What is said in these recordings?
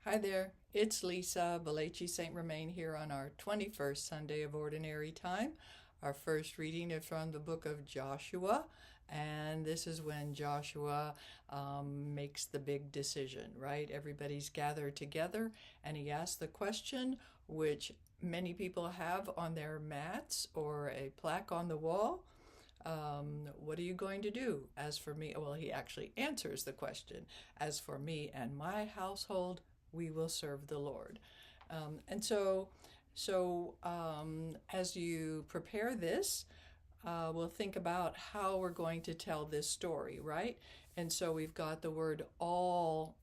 Hi there, it's Lisa Balachi St. Romain here on our 21st Sunday of Ordinary Time. Our first reading is from the book of Joshua, and this is when Joshua makes the big decision, right? Everybody's gathered together, and he asks the question, which many people have on their mats or a plaque on the wall. What are you going to do? As for me, well, he actually answers the question. As for me and my household, we will serve the Lord. As you prepare this, we'll think about how we're going to tell this story, right? And so we've got the word all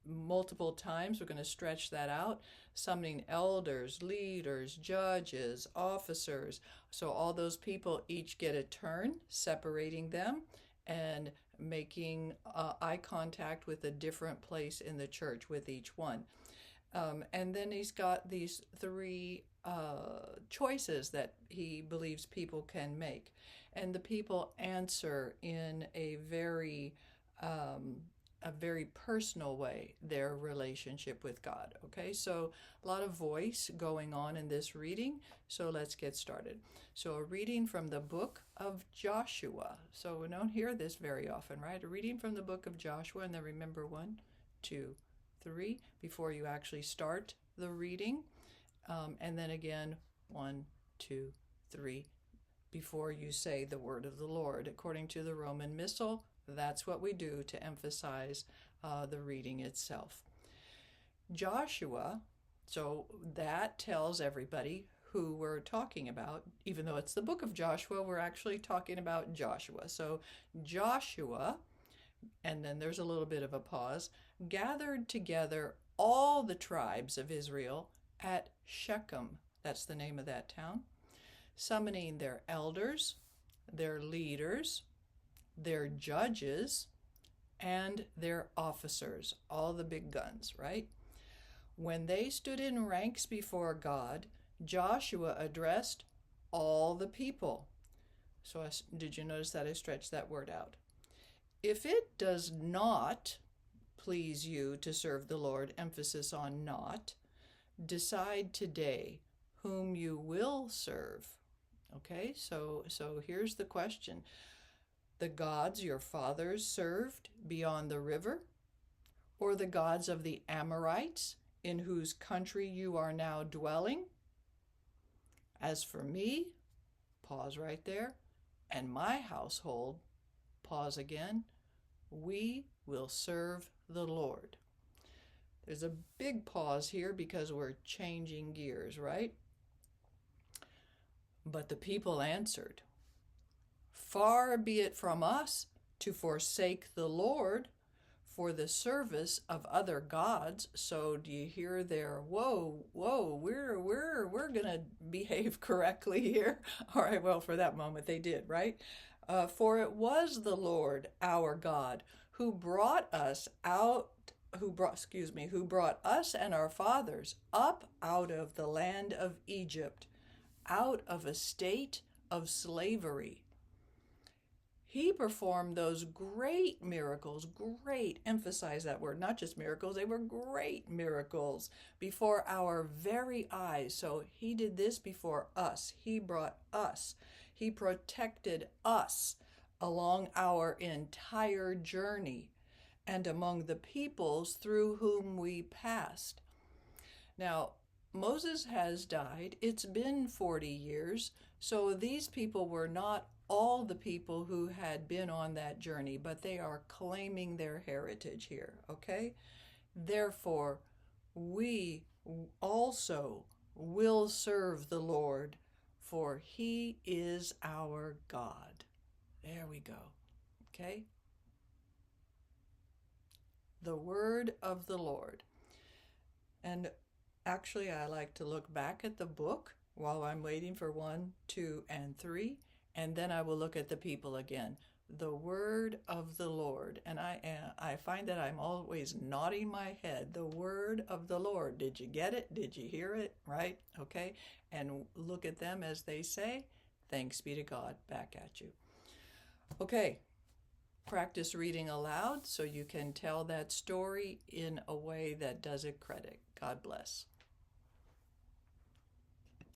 multiple times. We're going to stretch that out, summoning elders, leaders, judges, officers. So all those people each get a turn, separating them and making eye contact with a different place in the church with each one. And then he's got these three choices that he believes people can make. And the people answer in a very personal way their relationship with God. Okay, so a lot of voice going on in this reading. So let's get started. So a reading from the book of Joshua. So we don't hear this very often, right? A reading from the book of Joshua, and then remember 1, 2, 3 before you actually start the reading. And then again, 1, 2, 3 before you say the word of the Lord. According to the Roman Missal, that's what we do to emphasize the reading itself. Joshua, so that tells everybody who we're talking about. Even though it's the book of Joshua, we're actually talking about Joshua. So Joshua, and then there's a little bit of a pause, gathered together all the tribes of Israel at Shechem. That's the name of that town, summoning their elders, their leaders, their judges, and their officers, all the big guns, right? When they stood in ranks before God, Joshua addressed all the people. So did you notice that I stretched that word out? If it does not please you to serve the Lord, emphasis on not, decide today whom you will serve. Okay, so here's the question. The gods your fathers served beyond the river, or the gods of the Amorites in whose country you are now dwelling? As for me, pause right there, and my household, pause again, we will serve the Lord. There's a big pause here because we're changing gears, right? But the people answered, "Far be it from us to forsake the Lord for the service of other gods." So do you hear there? Whoa, we're gonna behave correctly here. All right, well, for that moment they did, right? For it was the Lord our God who brought us who brought us and our fathers up out of the land of Egypt, out of a state of slavery. He performed those great miracles, great, emphasize that word, not just miracles, they were great miracles before our very eyes. So he did this before us. He brought us. He protected us along our entire journey and among the peoples through whom we passed. Now, Moses has died. It's been 40 years. So these people were not all the people who had been on that journey, but they are claiming their heritage here, okay? Therefore, we also will serve the Lord, for he is our God. There we go, okay? The word of the Lord. And actually, I like to look back at the book while I'm waiting for 1, 2, and 3, and then I will look at the people again. The word of the Lord. And I find that I'm always nodding my head. The word of the Lord. Did you get it? Did you hear it? Right? Okay. And look at them as they say, thanks be to God. Back at you. Okay. practice reading aloud so you can tell that story in a way that does it credit. God bless.